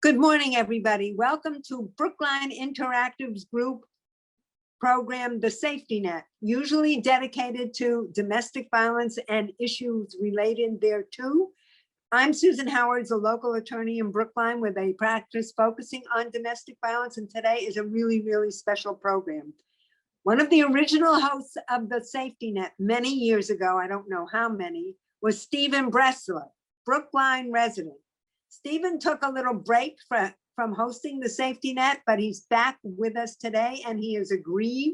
Good morning, everybody. Welcome to Brookline Interactive's group program, The Safety Net, usually dedicated to domestic violence and issues related thereto. I'm Susan Howard, a local attorney in Brookline with a practice focusing on domestic violence, and today is a really special program. One of the original hosts of The Safety Net many years ago, I don't know how many, was Stephen Bressler, Brookline resident. Stephen took a little break from hosting The Safety Net, but he's back with us today, and he has agreed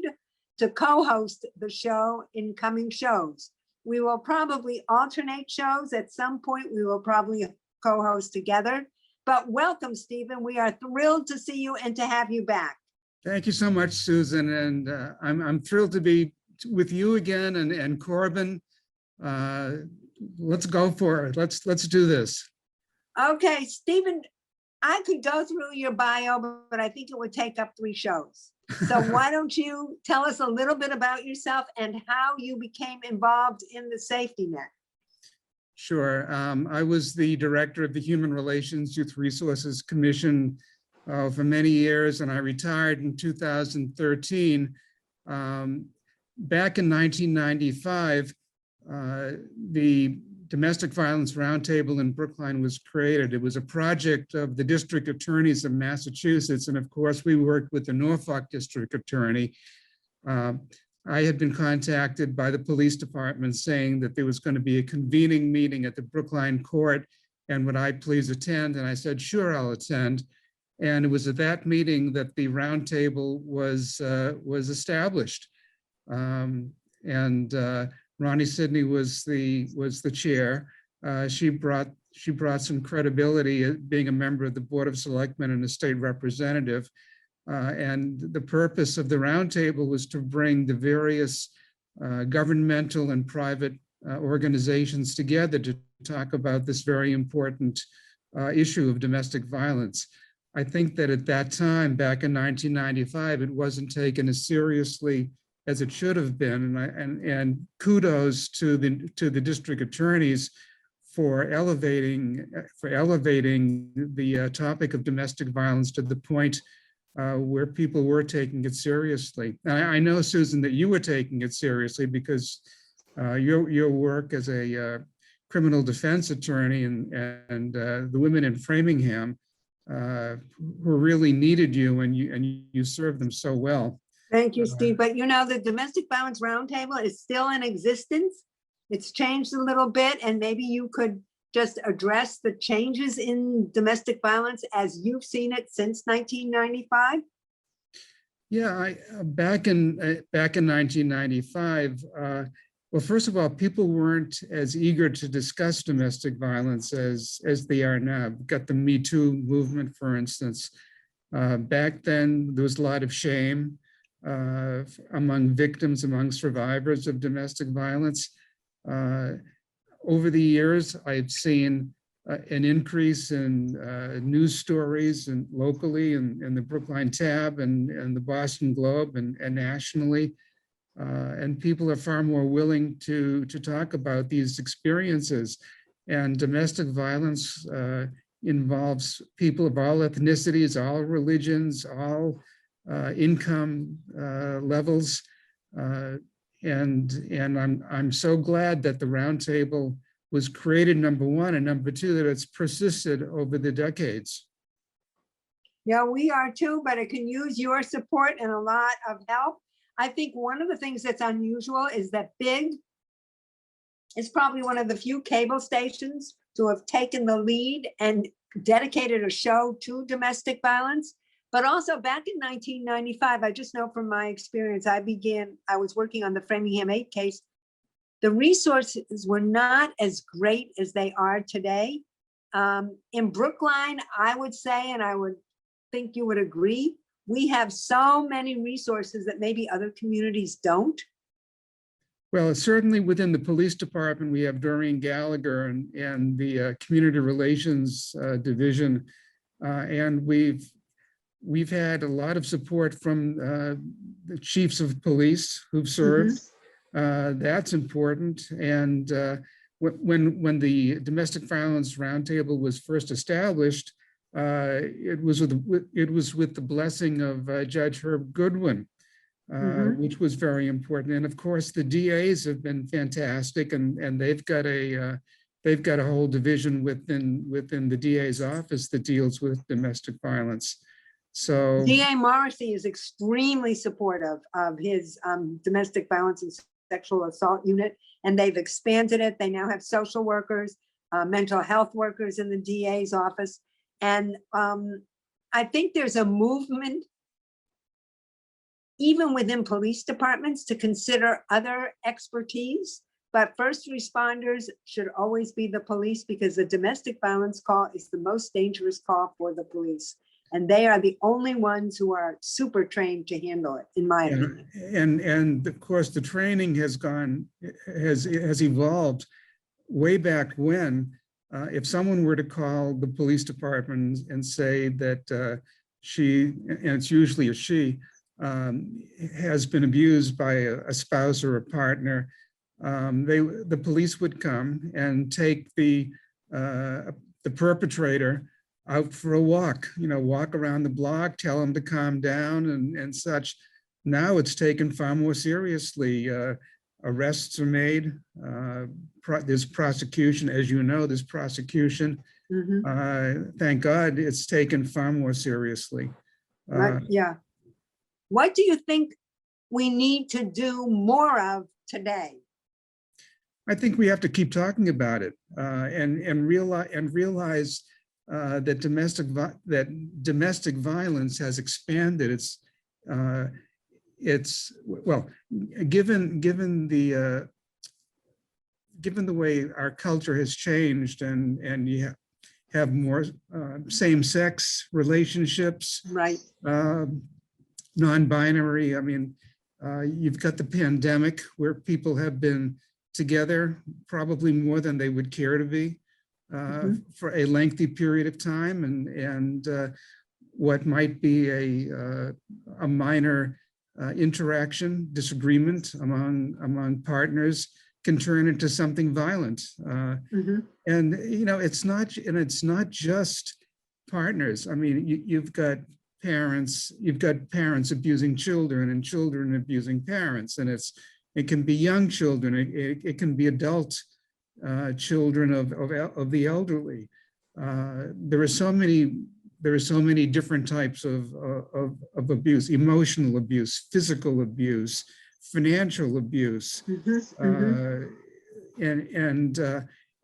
to co-host the show in coming shows. We will probably alternate shows. At some point, we will probably co-host together. But welcome, Stephen. We are thrilled to see you and to have you back. Thank you so much, Susan. And I'm thrilled to be with you again and Corbin. Let's go for it. Let's do this. Okay, Stephen, I could go through your bio, but I think it would take up 3 shows. So why don't you tell us a little bit about yourself and how you became involved in the Safety Net? Sure. I was the director of the Human Relations Youth Resources Commission for many years, and I retired in 2013. Back in 1995, the Domestic Violence Roundtable in Brookline was created. It was a project of the district attorneys of Massachusetts. And of course, we worked with the Norfolk district attorney. I had been contacted by the police department saying that there was going to be a convening meeting at the Brookline court, and would I please attend? And I said, sure, I'll attend. And it was at that meeting that the roundtable was established. Ronnie Sidney was the chair. She brought some credibility being a member of the Board of Selectmen and a state representative. And the purpose of the roundtable was to bring the various governmental and private organizations together to talk about this very important issue of domestic violence. I think that at that time, back in 1995, it wasn't taken as seriously as it should have been, and kudos to the district attorneys for elevating the topic of domestic violence to the point where people were taking it seriously. And I know, Susan, that you were taking it seriously because your work as a criminal defense attorney and the women in Framingham who really needed you, and you served them so well. Thank you, Steve. But you know, the Domestic Violence Roundtable is still in existence. It's changed a little bit, and maybe you could just address the changes in domestic violence as you've seen it since 1995. Yeah, back in 1995. Well, first of all, people weren't as eager to discuss domestic violence as they are now. We've got the Me Too movement, for instance. Back then, there was a lot of shame among victims, among survivors of domestic violence. Over the years, I've seen an increase in news stories and locally in the Brookline Tab and the Boston Globe and nationally. And people are far more willing to talk about these experiences. And domestic violence involves people of all ethnicities, all religions, all income levels, and I'm so glad that the roundtable was created, number one, and number two, that it's persisted over the decades. Yeah, we are too, but it can use your support and a lot of help. I think one of the things that's unusual is that Big is probably one of the few cable stations to have taken the lead and dedicated a show to domestic violence. But also back in 1995, I just know from my experience, I was working on the Framingham 8 case. The resources were not as great as they are today. In Brookline, I would say, and I would think you would agree, we have so many resources that maybe other communities don't. Well, certainly within the police department, we have Doreen Gallagher and the community relations division, and we've had a lot of support from the chiefs of police who've served. That's important. And when the Domestic Violence Roundtable was first established, it was with the blessing of Judge Herb Goodwin, which was very important. And of course, the DAs have been fantastic, and they've got a whole division within the DA's office that deals with domestic violence. So DA Morrissey is extremely supportive of his domestic violence and sexual assault unit, and they've expanded it. They now have social workers, mental health workers in the DA's office. And I think there's a movement even within police departments to consider other expertise, but first responders should always be the police, because the domestic violence call is the most dangerous call for the police. And they are the only ones who are super trained to handle it, in my opinion. And of course, the training has evolved way back when. If someone were to call the police department and say that she, and it's usually a she, has been abused by a spouse or a partner, the police would come and take the perpetrator out for a walk, walk around the block, tell them to calm down and such. Now it's taken far more seriously. Arrests are made. There's prosecution, as you know, there's prosecution. Thank God it's taken far more seriously. Right, yeah. What do you think we need to do more of today? I think we have to keep talking about it and realize that domestic violence has expanded. It's well, given the way our culture has changed, and you have more same-sex relationships, right? Non-binary. I mean, you've got the pandemic where people have been together probably more than they would care to be for a lengthy period of time, and what might be a minor interaction, disagreement among partners can turn into something violent. And it's not just partners. I mean, you've got parents abusing children and children abusing parents, and it can be young children, it can be adult children of the elderly. There are so many different types of abuse: emotional abuse, physical abuse, financial abuse. And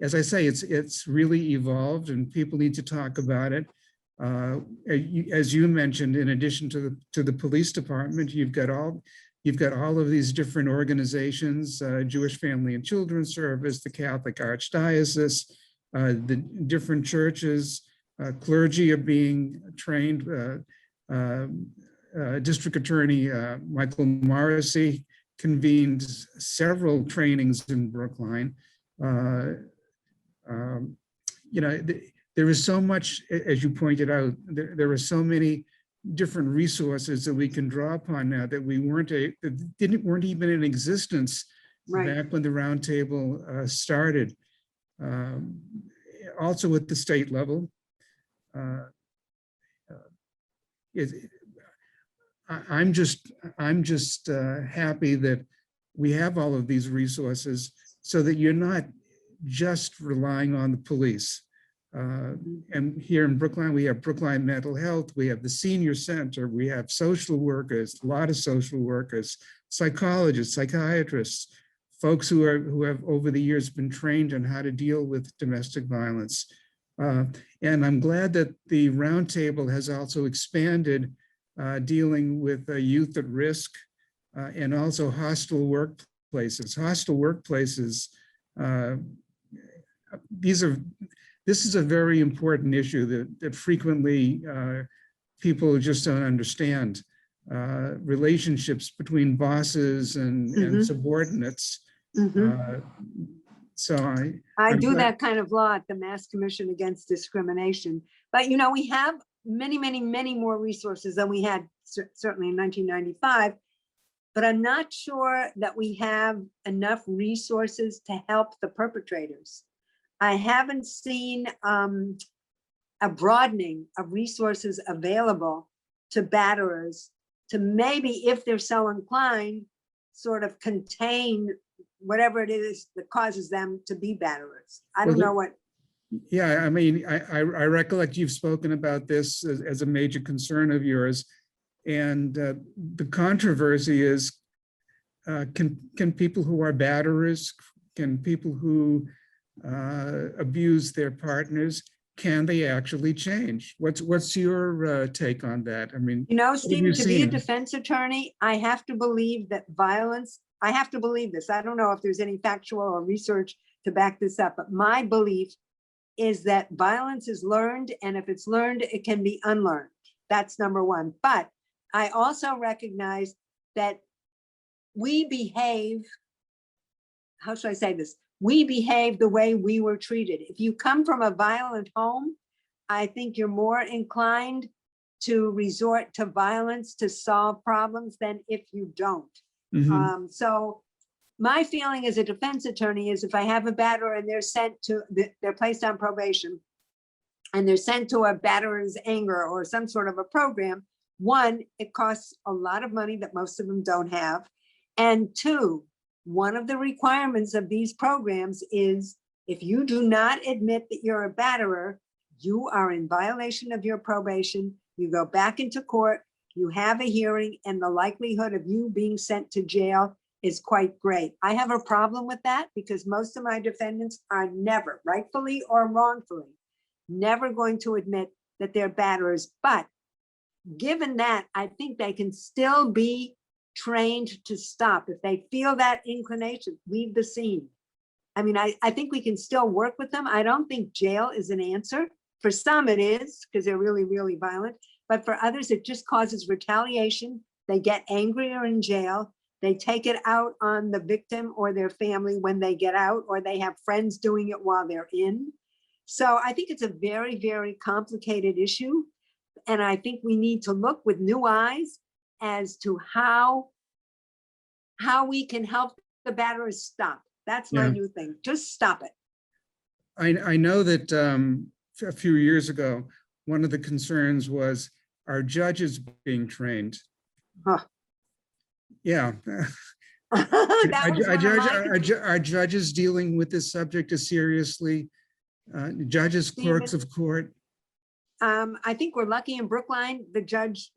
as I say, it's really evolved, and people need to talk about it. As you mentioned, in addition to the police department, you've got all of these different organizations: Jewish Family and Children's Service, the Catholic Archdiocese, the different churches. Clergy are being trained. District Attorney Michael Morrissey convened several trainings in Brookline. There is so much, as you pointed out, there are so many different resources that we can draw upon now that weren't even in existence back when the roundtable started. Also at the state level. I'm just happy that we have all of these resources, so that you're not just relying on the police. And here in Brookline, we have Brookline Mental Health, we have the Senior Center, we have social workers, a lot of social workers, psychologists, psychiatrists, folks who have over the years been trained on how to deal with domestic violence. And I'm glad that the roundtable has also expanded dealing with youth at risk and also hostile workplaces. Hostile workplaces, this is a very important issue that frequently people just don't understand. Relationships between bosses and subordinates. So I do that kind of law at the Mass Commission Against Discrimination. But we have many more resources than we had certainly in 1995. But I'm not sure that we have enough resources to help the perpetrators. I haven't seen a broadening of resources available to batterers to maybe, if they're so inclined, sort of contain whatever it is that causes them to be batterers. I don't know what. Yeah, I mean, I recollect you've spoken about this as a major concern of yours. And the controversy is, can people who are batterers, can people who abuse their partners, can they actually change? What's your take on that? I mean, You know, what have Stephen, you to be a seen? defense attorney, I have to believe that violence, I have to believe this. I don't know if there's any factual or research to back this up, but my belief is that violence is learned, and if it's learned, it can be unlearned. That's number one. But I also recognize that we behave, how should I say this? We behave the way we were treated. If you come from a violent home, I think you're more inclined to resort to violence to solve problems than if you don't. Mhm. So my feeling as a defense attorney is, if I have a batterer and they're sent to, they're placed on probation and they're sent to a batterer's anger or some sort of a program, one, it costs a lot of money that most of them don't have. And two, one of the requirements of these programs is, if you do not admit that you're a batterer, you are in violation of your probation. You go back into court, you have a hearing, and the likelihood of you being sent to jail is quite great. I have a problem with that because most of my defendants are never, rightfully or wrongfully, never going to admit that they're batterers. But given that, I think they can still be trained to stop. If they feel that inclination, leave the scene. I mean, I think we can still work with them. I don't think jail is an answer. For some it is, because they're really, really violent. But for others, it just causes retaliation. They get angrier in jail. They take it out on the victim or their family when they get out, or they have friends doing it while they're in. So I think it's a very, very complicated issue. And I think we need to look with new eyes as to how we can help the batterers stop. That's my Yeah. new thing. Just stop it. I know that a few years ago, one of the concerns was, are judges being trained? Huh. Yeah. That was one of my Are judges dealing with this subject as seriously? Judges, clerks of court? I think we're lucky in Brookline, the Judge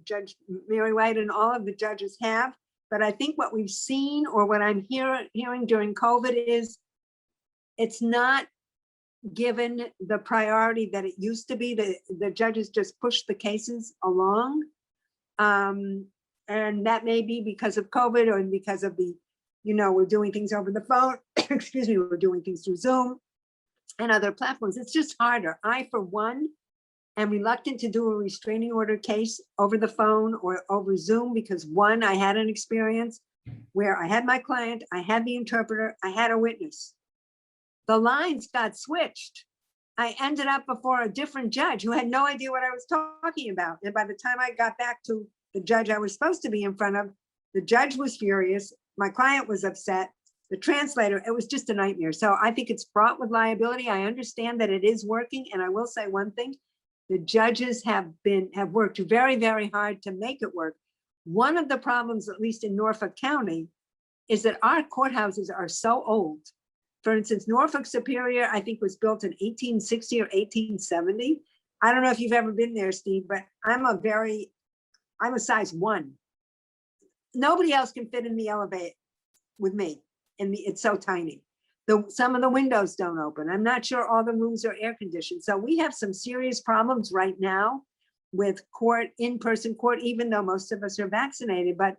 Mary White and all of the judges have. But I think what we've seen, or what I'm hearing during COVID, is it's not given the priority that it used to be. The judges just push the cases along. And that may be because of COVID, or because of the, we're doing things over the phone. Excuse me, we're doing things through Zoom and other platforms. It's just harder. I, for one, am reluctant to do a restraining order case over the phone or over Zoom, because one, I had an experience where I had my client, I had the interpreter, I had a witness. The lines got switched. I ended up before a different judge who had no idea what I was talking about. And by the time I got back to the judge I was supposed to be in front of, the judge was furious. My client was upset. The translator, it was just a nightmare. So I think it's fraught with liability. I understand that it is working. And I will say one thing, the judges have worked very, very hard to make it work. One of the problems, at least in Norfolk County, is that our courthouses are so old. For instance, Norfolk Superior, I think, was built in 1860 or 1870. I don't know if you've ever been there, Steve, but I'm a size 1. Nobody else can fit in the elevator with me. And it's so tiny. Some of the windows don't open. I'm not sure all the rooms are air conditioned. So we have some serious problems right now with court, in-person court, even though most of us are vaccinated. But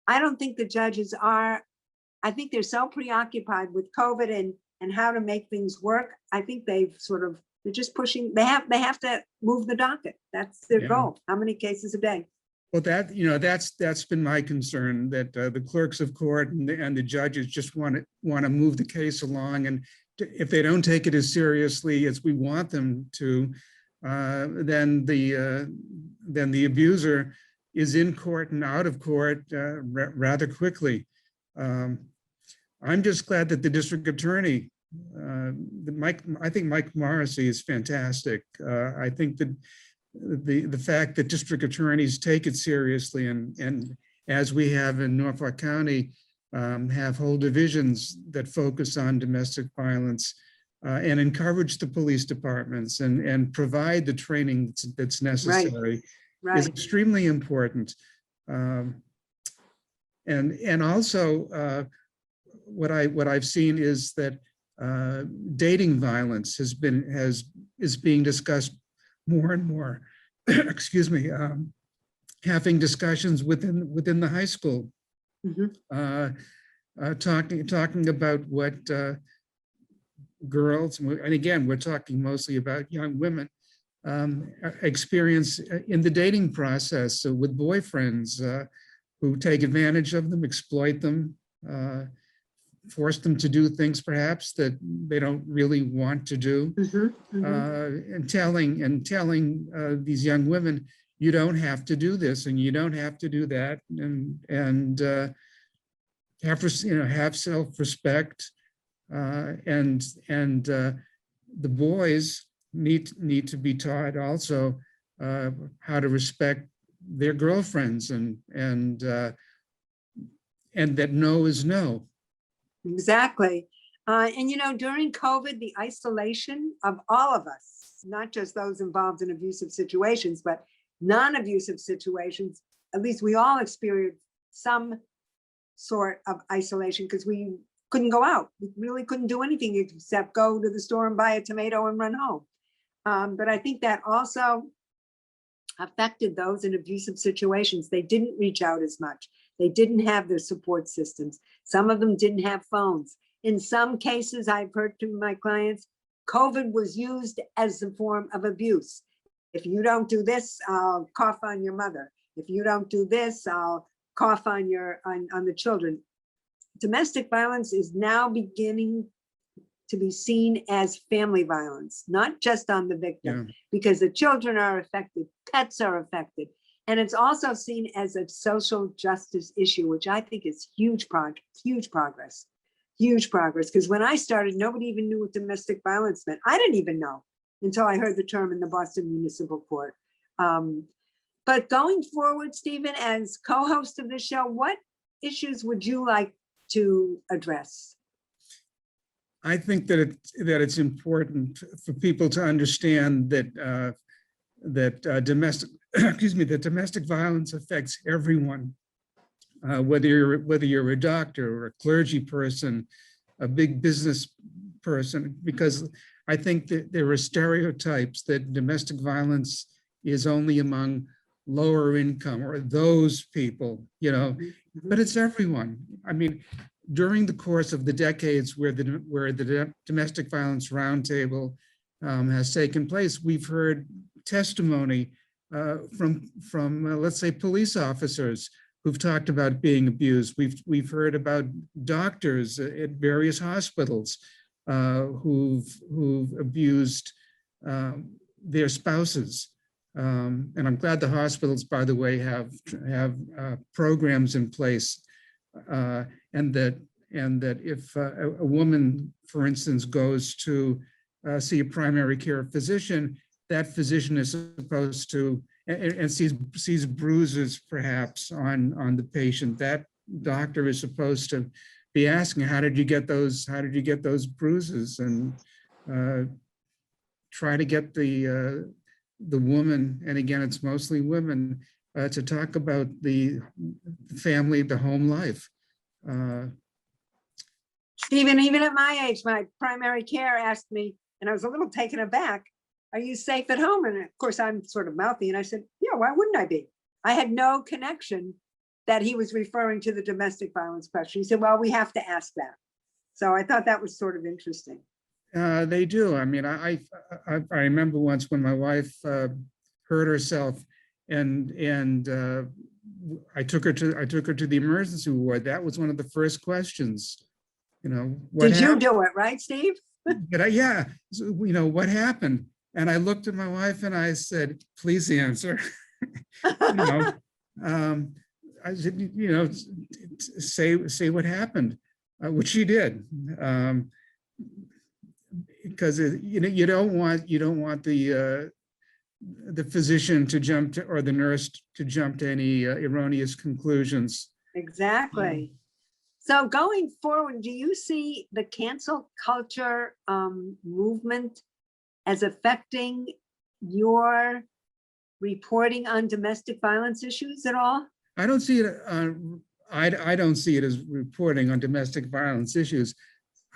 I don't think the judges are. I think they're so preoccupied with COVID and how to make things work. I think they're just pushing. They have to move the docket. That's their goal. How many cases a day? Well, that's been my concern, that the clerks of court and the judges just want to move the case along, and if they don't take it as seriously as we want them to, then the abuser is in court and out of court rather quickly. I'm just glad that the district attorney I think Mike Morrissey is fantastic. I think that the fact that district attorneys take it seriously, and as we have in Norfolk County, have whole divisions that focus on domestic violence, and encourage the police departments and provide the training that's necessary, is Right. extremely important. And also what I've seen is that dating violence is being discussed more and more. Excuse me, having discussions within the high school, talking about what girls, and again, we're talking mostly about young women, experience in the dating process, so with boyfriends who take advantage of them, exploit them, force them to do things perhaps that they don't really want to do, and telling these young women, you don't have to do this and you don't have to do that, and have self-respect, and the boys need to be taught also how to respect their girlfriends, and that no is no. Exactly. And during COVID, the isolation of all of us, not just those involved in abusive situations, but non-abusive situations, at least we all experienced some sort of isolation because we couldn't go out. We really couldn't do anything except go to the store and buy a tomato and run home. But I think that also affected those in abusive situations. They didn't reach out as much. They didn't have their support systems. Some of them didn't have phones. In some cases, I've heard from my clients, COVID was used as a form of abuse. If you don't do this, I'll cough on your mother. If you don't do this, I'll cough on the children. Domestic violence is now beginning to be seen as family violence, not just on the victim, because the children are affected, pets are affected. And it's also seen as a social justice issue, which I think is huge progress. Because when I started, nobody even knew what domestic violence meant. I didn't even know until I heard the term in the Boston Municipal Court. But going forward, Stephen, as co-host of this show, what issues would you like to address? I think that it's important for people to understand that domestic violence affects everyone, whether you're a doctor or a clergy person, a big business person, because I think that there are stereotypes that domestic violence is only among lower income or those people, but it's everyone. I mean, during the course of the decades where the Domestic Violence Roundtable has taken place, we've heard testimony from let's say, police officers who've talked about being abused. We've heard about doctors at various hospitals who've abused their spouses. And I'm glad the hospitals, by the way, have programs in place, and that if a woman, for instance, goes to see a primary care physician, that physician is supposed to, and sees bruises perhaps on the patient, that doctor is supposed to be asking, how did you get those bruises, and try to get the woman, and again, it's mostly women, to talk about the family, the home life. Stephen, even at my age, my primary care asked me, and I was a little taken aback, are you safe at home? And of course, I'm sort of mouthy, and I said, yeah, why wouldn't I be? I had no connection that he was referring to the domestic violence question. He said, well, we have to ask that. So I thought that was sort of interesting. They do. I mean, I remember once when my wife hurt herself, and I took her to the emergency ward. That was one of the first questions. What Did you happened? do it, right, Steve? Yeah. So, what happened? And I looked at my wife and I said, please answer. I said, say what happened, which she did. because you don't want the physician to jump to, or the nurse to jump to any erroneous conclusions. Exactly. So going forward, do you see the cancel culture movement as affecting your reporting on domestic violence issues at all? I don't see it. I don't see it as reporting on domestic violence issues.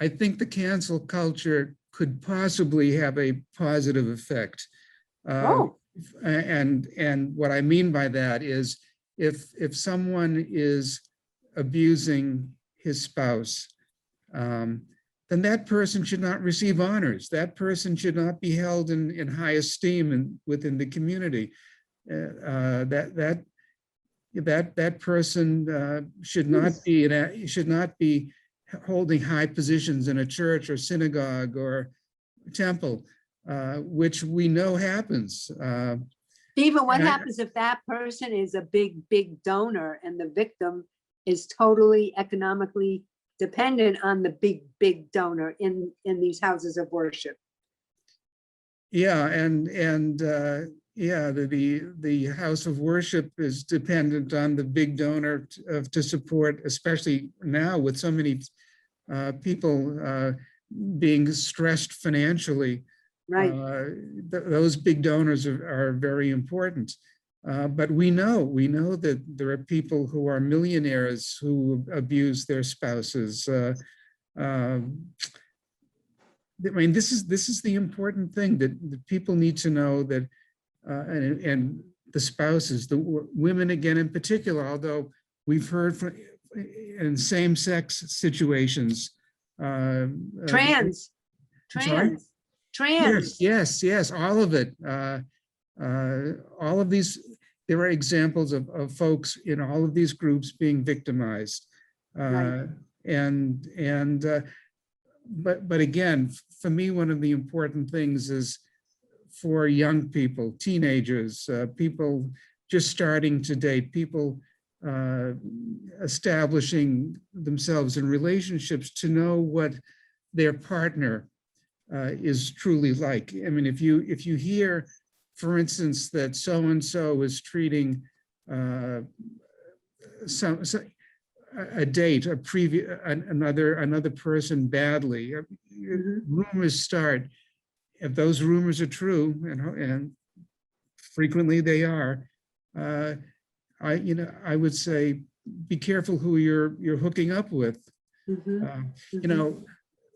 I think the cancel culture could possibly have a positive effect. Oh, And what I mean by that is if someone is abusing his spouse, then that person should not receive honors. That person should not be held in high esteem within the community. That person should not be holding high positions in a church or synagogue or temple, which we know happens. Stephen, what happens if that person is a big donor and the victim is totally economically dependent on the big donor in these houses of worship? Yeah, the house of worship is dependent on the big donor to support, especially now with so many people being stressed financially. Right. Those big donors are very important. But we know that there are people who are millionaires who abuse their spouses. I mean, this is the important thing that people need to know, that and the spouses, the women again in particular, although we've heard from in same-sex situations. Trans. Yes, all of it. All of these, there are examples of folks in all of these groups being victimized. Right. But again, for me, one of the important things is for young people, teenagers, people just starting to date, people establishing themselves in relationships, to know what their partner is truly like. I mean, if you hear, for instance, that so-and-so is treating another person badly, rumors start. If those rumors are true, and frequently they are, I would say be careful who you're hooking up with.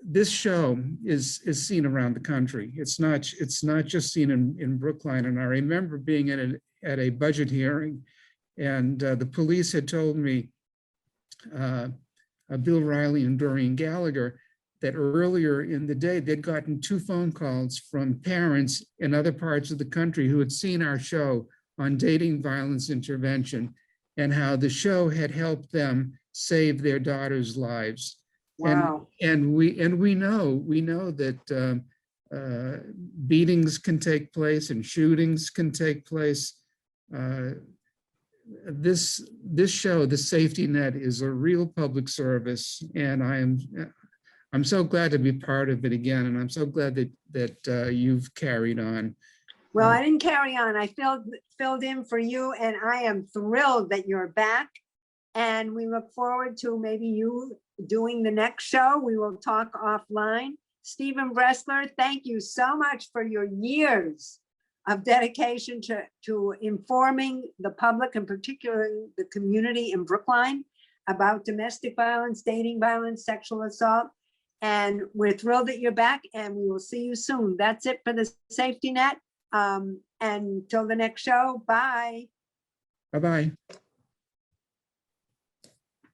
This show is seen around the country. It's not just seen in Brookline. And I remember being at a budget hearing, and the police had told me, Bill Riley and Doreen Gallagher, that earlier in the day they'd gotten 2 phone calls from parents in other parts of the country who had seen our show on dating violence intervention, and how the show had helped them save their daughters' lives. Wow. And we know that beatings can take place and shootings can take place. This show, The Safety Net, is a real public service, and I'm so glad to be part of it again, and I'm so glad that you've carried on. Well, I didn't carry on. I filled in for you, and I am thrilled that you're back. And we look forward to maybe you doing the next show. We will talk offline. Stephen Bressler, thank you so much for your years of dedication to informing the public, and particularly the community in Brookline, about domestic violence, dating violence, sexual assault. And we're thrilled that you're back, and we will see you soon. That's it for the Safety Net. And until the next show, bye. Bye-bye.